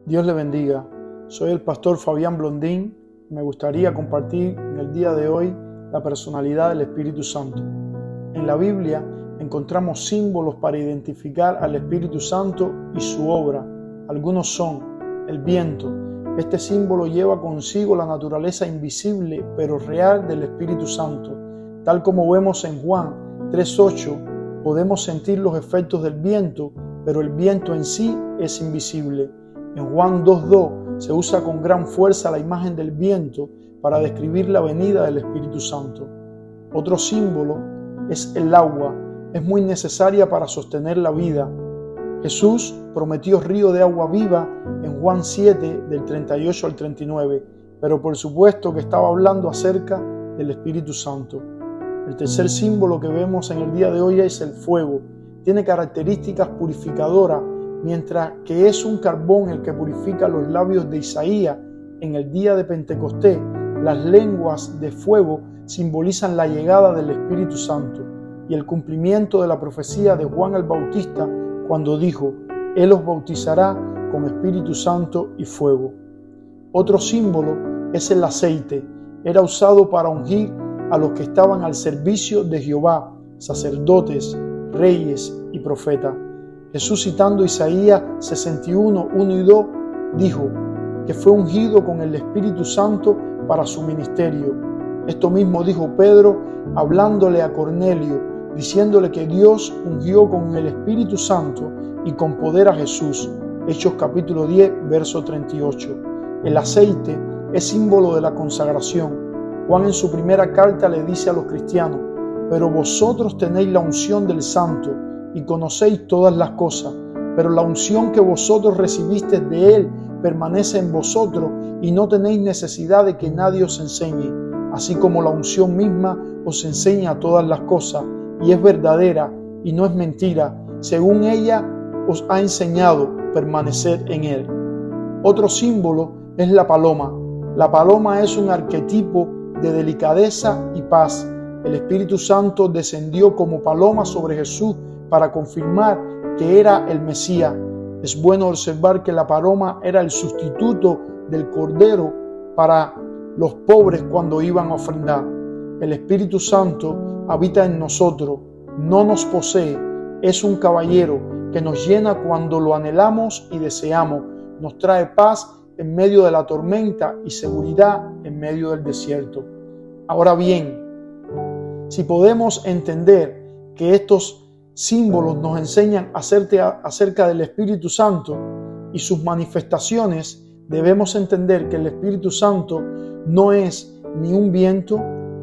Dios le bendiga. Soy el pastor Fabián Blondín. Me gustaría compartir en el día de hoy la personalidad del Espíritu Santo. En la Biblia encontramos símbolos para identificar al Espíritu Santo y su obra. Algunos son el viento. Este símbolo lleva consigo la naturaleza invisible pero real del Espíritu Santo. Tal como vemos en Juan 3:8, podemos sentir los efectos del viento, pero el viento en sí es invisible. En Juan 2:2 se usa con gran fuerza la imagen del viento para describir la venida del Espíritu Santo. Otro símbolo es el agua. Es muy necesaria para sostener la vida. Jesús prometió río de agua viva en Juan 7, del 38 al 39, pero por supuesto que estaba hablando acerca del Espíritu Santo. El tercer símbolo que vemos en el día de hoy es el fuego. Tiene características purificadoras, mientras que es un carbón el que purifica los labios de Isaías. En el día de Pentecostés, las lenguas de fuego simbolizan la llegada del Espíritu Santo y el cumplimiento de la profecía de Juan el Bautista cuando dijo: Él os bautizará con Espíritu Santo y fuego. Otro símbolo es el aceite. Era usado para ungir a los que estaban al servicio de Jehová, sacerdotes, reyes y profetas. Jesús, citando Isaías 61, 1 y 2, dijo que fue ungido con el Espíritu Santo para su ministerio. Esto mismo dijo Pedro hablándole a Cornelio, diciéndole que Dios ungió con el Espíritu Santo y con poder a Jesús. Hechos capítulo 10, verso 38. El aceite es símbolo de la consagración. Juan en su primera carta le dice a los cristianos: pero vosotros tenéis la unción del Santo y conocéis todas las cosas, pero la unción que vosotros recibisteis de Él permanece en vosotros y no tenéis necesidad de que nadie os enseñe, así como la unción misma os enseña todas las cosas y es verdadera y no es mentira, según ella os ha enseñado, permanecer en Él. Otro símbolo es la paloma. La paloma es un arquetipo de delicadeza y paz. El Espíritu Santo descendió como paloma sobre Jesús para confirmar que era el Mesías. Es bueno observar que la paloma era el sustituto del cordero para los pobres cuando iban a ofrendar. El Espíritu Santo habita en nosotros, no nos posee, es un caballero que nos llena cuando lo anhelamos y deseamos, nos trae paz en medio de la tormenta y seguridad en medio del desierto. Ahora bien, si podemos entender que estos símbolos nos enseñan acerca del Espíritu Santo y sus manifestaciones, debemos entender que el Espíritu Santo no es ni un viento,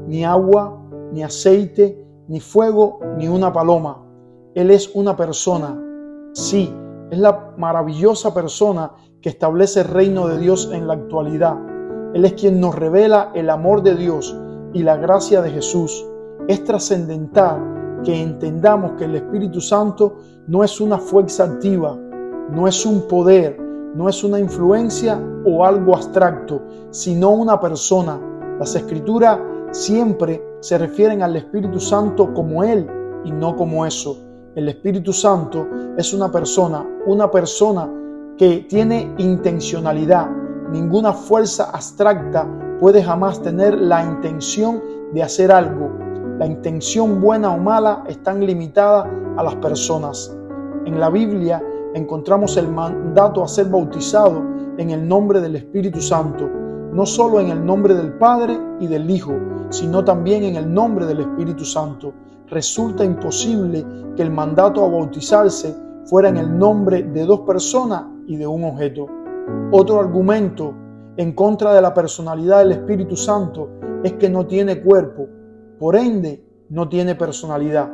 ni agua, ni aceite, ni fuego, ni una paloma. Él es una persona. Sí, es la maravillosa persona que establece el reino de Dios en la actualidad. Él es quien nos revela el amor de Dios y la gracia de Jesús. Es trascendental que entendamos que el Espíritu Santo no es una fuerza activa, no es un poder, no es una influencia o algo abstracto, sino una persona. Las Escrituras siempre se refieren al Espíritu Santo como Él y no como eso. El Espíritu Santo es una persona que tiene intencionalidad. Ninguna fuerza abstracta puede jamás tener la intención de hacer algo. La intención buena o mala están limitadas a las personas. En la Biblia encontramos el mandato a ser bautizado en el nombre del Espíritu Santo, no solo en el nombre del Padre y del Hijo, sino también en el nombre del Espíritu Santo. Resulta imposible que el mandato a bautizarse fuera en el nombre de dos personas y de un objeto. Otro argumento en contra de la personalidad del Espíritu Santo es que no tiene cuerpo. Por ende, no tiene personalidad.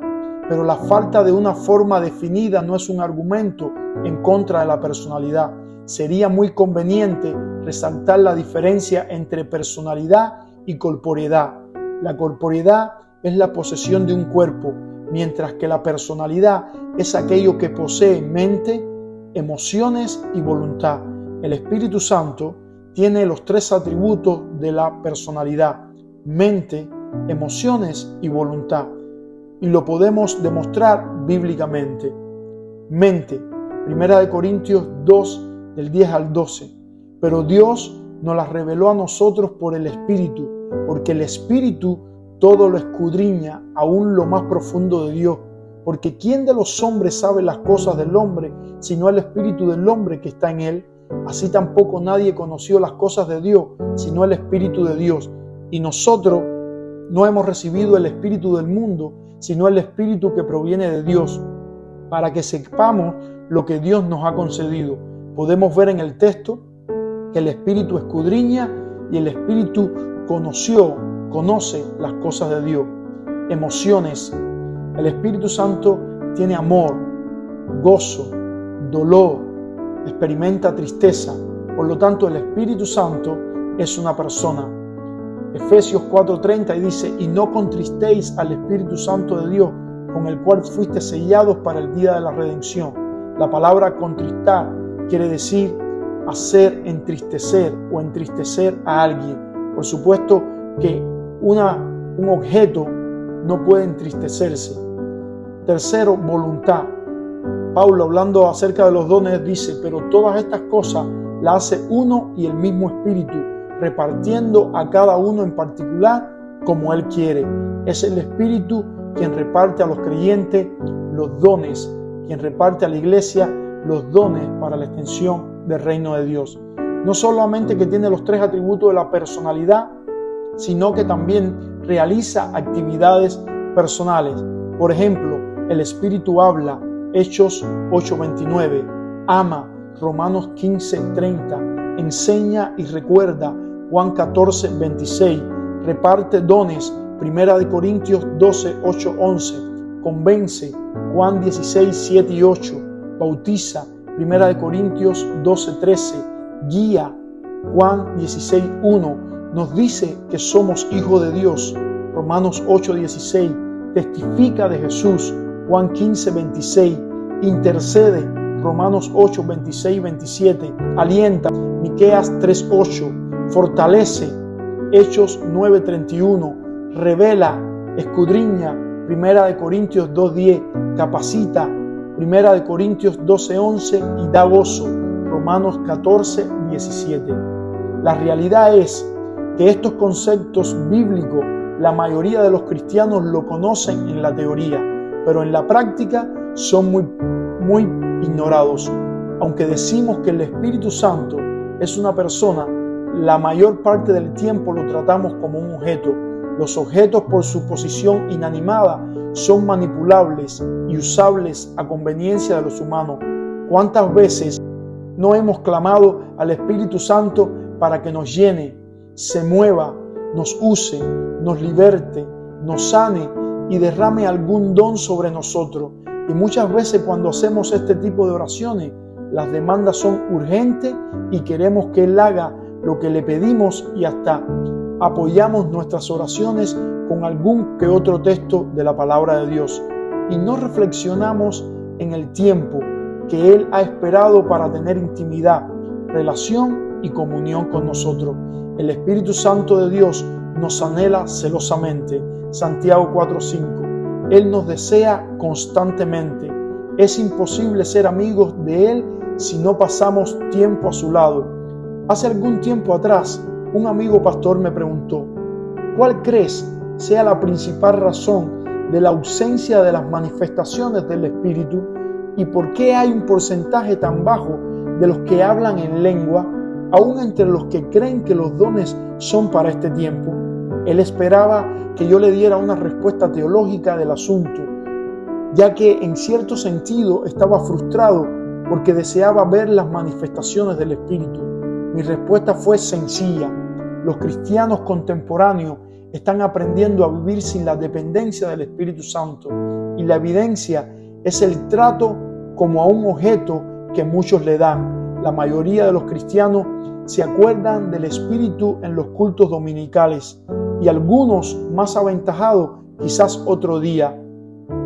Pero la falta de una forma definida no es un argumento en contra de la personalidad. Sería muy conveniente resaltar la diferencia entre personalidad y corporeidad. La corporeidad es la posesión de un cuerpo, mientras que la personalidad es aquello que posee mente, emociones y voluntad. El Espíritu Santo tiene los tres atributos de la personalidad: mente, emociones y voluntad, y lo podemos demostrar bíblicamente. Mente, 1 Corintios 2, del 10 al 12. Pero Dios nos las reveló a nosotros por el Espíritu, porque el Espíritu todo lo escudriña, aún lo más profundo de Dios. Porque ¿quién de los hombres sabe las cosas del hombre, sino el Espíritu del hombre que está en él? Así tampoco nadie conoció las cosas de Dios, sino el Espíritu de Dios. Y nosotros no hemos recibido el Espíritu del mundo, sino el Espíritu que proviene de Dios, para que sepamos lo que Dios nos ha concedido. Podemos ver en el texto que el Espíritu escudriña y el Espíritu conoce las cosas de Dios. Emociones. El Espíritu Santo tiene amor, gozo, dolor, experimenta tristeza. Por lo tanto, el Espíritu Santo es una persona. Efesios 4:30 dice: y no contristéis al Espíritu Santo de Dios, con el cual fuiste sellados para el día de la redención. La palabra contristar quiere decir hacer entristecer o entristecer a alguien. Por supuesto que un objeto no puede entristecerse. Tercero, voluntad. Pablo, hablando acerca de los dones, dice: pero todas estas cosas las hace uno y el mismo Espíritu, repartiendo a cada uno en particular como Él quiere. Es el Espíritu quien reparte a los creyentes los dones, quien reparte a la iglesia los dones para la extensión del reino de Dios. No solamente que tiene los 3 atributos de la personalidad, sino que también realiza actividades personales. Por ejemplo, el Espíritu habla, Hechos 8:29, ama, Romanos 15:30, enseña y recuerda, Juan 14:26, reparte dones, 1 Corintios 12:8-11, convence, Juan 16:7 y 8, bautiza, 1 Corintios 12:13, guía, Juan 16:1, nos dice que somos hijos de Dios, Romanos 8:16, testifica de Jesús, Juan 15:26, intercede, Romanos 8:26-27, alienta, Miqueas 3:8, fortalece, Hechos 9:31, revela, escudriña, 1 Corintios 2:10, capacita, 1 Corintios 12:11 y da gozo, Romanos 14:17. La realidad es que estos conceptos bíblicos la mayoría de los cristianos lo conocen en la teoría, pero en la práctica son muy ignorados. Aunque decimos que el Espíritu Santo es una persona, la mayor parte del tiempo lo tratamos como un objeto. Los objetos, por su posición inanimada, son manipulables y usables a conveniencia de los humanos. ¿Cuántas veces no hemos clamado al Espíritu Santo para que nos llene, se mueva, nos use, nos liberte, nos sane y derrame algún don sobre nosotros? Y muchas veces cuando hacemos este tipo de oraciones, las demandas son urgentes y queremos que Él haga lo que le pedimos y hasta apoyamos nuestras oraciones con algún que otro texto de la palabra de Dios. Y no reflexionamos en el tiempo que Él ha esperado para tener intimidad, relación y comunión con nosotros. El Espíritu Santo de Dios nos anhela celosamente. Santiago 4:5. Él nos desea constantemente. Es imposible ser amigos de Él si no pasamos tiempo a su lado. Hace algún tiempo atrás, un amigo pastor me preguntó: ¿cuál crees sea la principal razón de la ausencia de las manifestaciones del Espíritu? ¿Y por qué hay un porcentaje tan bajo de los que hablan en lengua, aún entre los que creen que los dones son para este tiempo? Él esperaba que yo le diera una respuesta teológica del asunto, ya que en cierto sentido estaba frustrado porque deseaba ver las manifestaciones del Espíritu. Mi respuesta fue sencilla: los cristianos contemporáneos están aprendiendo a vivir sin la dependencia del Espíritu Santo, y la evidencia es el trato como a un objeto que muchos le dan. La mayoría de los cristianos se acuerdan del Espíritu en los cultos dominicales, y algunos más aventajados quizás otro día,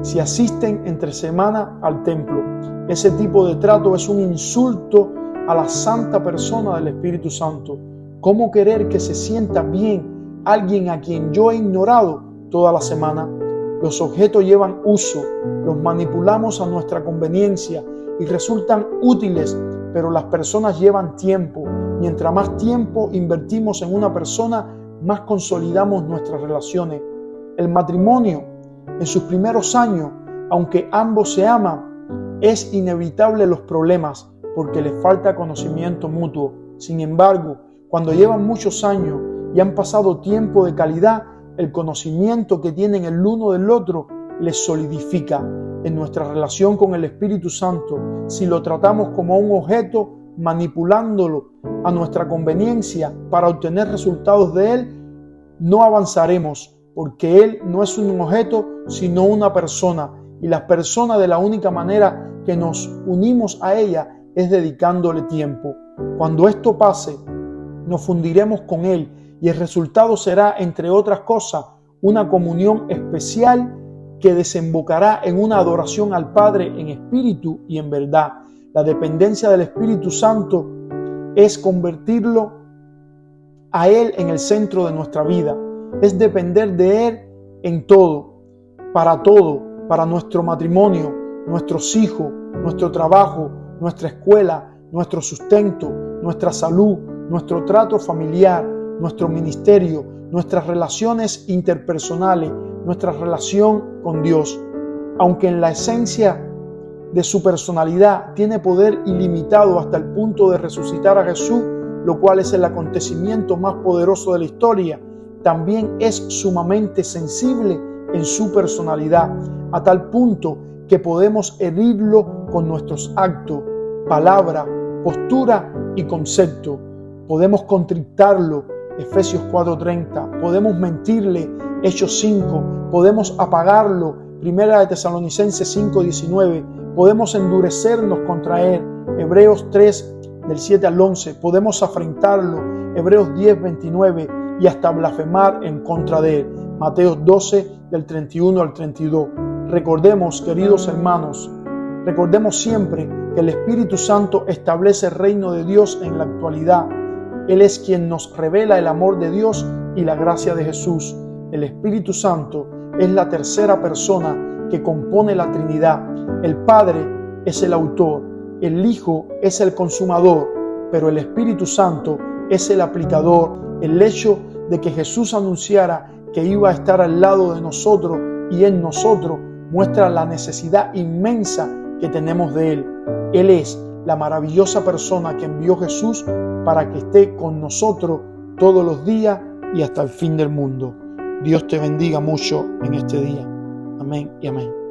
si asisten entre semana al templo. Ese tipo de trato es un insulto a la santa persona del Espíritu Santo. ¿Cómo querer que se sienta bien alguien a quien yo he ignorado toda la semana? Los objetos llevan uso, los manipulamos a nuestra conveniencia y resultan útiles, pero las personas llevan tiempo. Mientras más tiempo invertimos en una persona, más consolidamos nuestras relaciones. El matrimonio, en sus primeros años, aunque ambos se aman, es inevitable los problemas porque les falta conocimiento mutuo. Sin embargo, cuando llevan muchos años y han pasado tiempo de calidad, el conocimiento que tienen el uno del otro les solidifica. En nuestra relación con el Espíritu Santo, si lo tratamos como un objeto, manipulándolo a nuestra conveniencia para obtener resultados de Él, no avanzaremos, porque Él no es un objeto, sino una persona. Y la persona, de la única manera que nos unimos a ella es dedicándole tiempo. Cuando esto pase, nos fundiremos con Él y el resultado será, entre otras cosas, una comunión especial que desembocará en una adoración al Padre en espíritu y en verdad. La dependencia del Espíritu Santo es convertirlo a Él en el centro de nuestra vida. Es depender de Él en todo, para nuestro matrimonio, nuestros hijos, nuestro trabajo, nuestra escuela, nuestro sustento, nuestra salud, nuestro trato familiar, nuestro ministerio, nuestras relaciones interpersonales, nuestra relación con Dios. Aunque en la esencia de su personalidad tiene poder ilimitado hasta el punto de resucitar a Jesús, lo cual es el acontecimiento más poderoso de la historia, también es sumamente sensible en su personalidad, a tal punto que podemos herirlo con nuestros actos, palabra, postura y concepto. Podemos contrictarlo, Efesios 4:30, podemos mentirle, Hechos 5, podemos apagarlo, Primera de Tesalonicenses 5:19, podemos endurecernos contra él, Hebreos 3, del 7 al 11, podemos afrentarlo, Hebreos 10:29, y hasta blasfemar en contra de él, Mateo 12, del 31 al 32. Recordemos, queridos hermanos, recordemos siempre que el Espíritu Santo establece el reino de Dios en la actualidad. Él es quien nos revela el amor de Dios y la gracia de Jesús. El Espíritu Santo es la tercera persona que compone la Trinidad. El Padre es el autor, el Hijo es el consumador, pero el Espíritu Santo es el aplicador. El hecho de que Jesús anunciara que iba a estar al lado de nosotros y en nosotros muestra la necesidad inmensa que tenemos de Él. Él es la maravillosa persona que envió Jesús para que esté con nosotros todos los días y hasta el fin del mundo. Dios te bendiga mucho en este día. Amén y amén.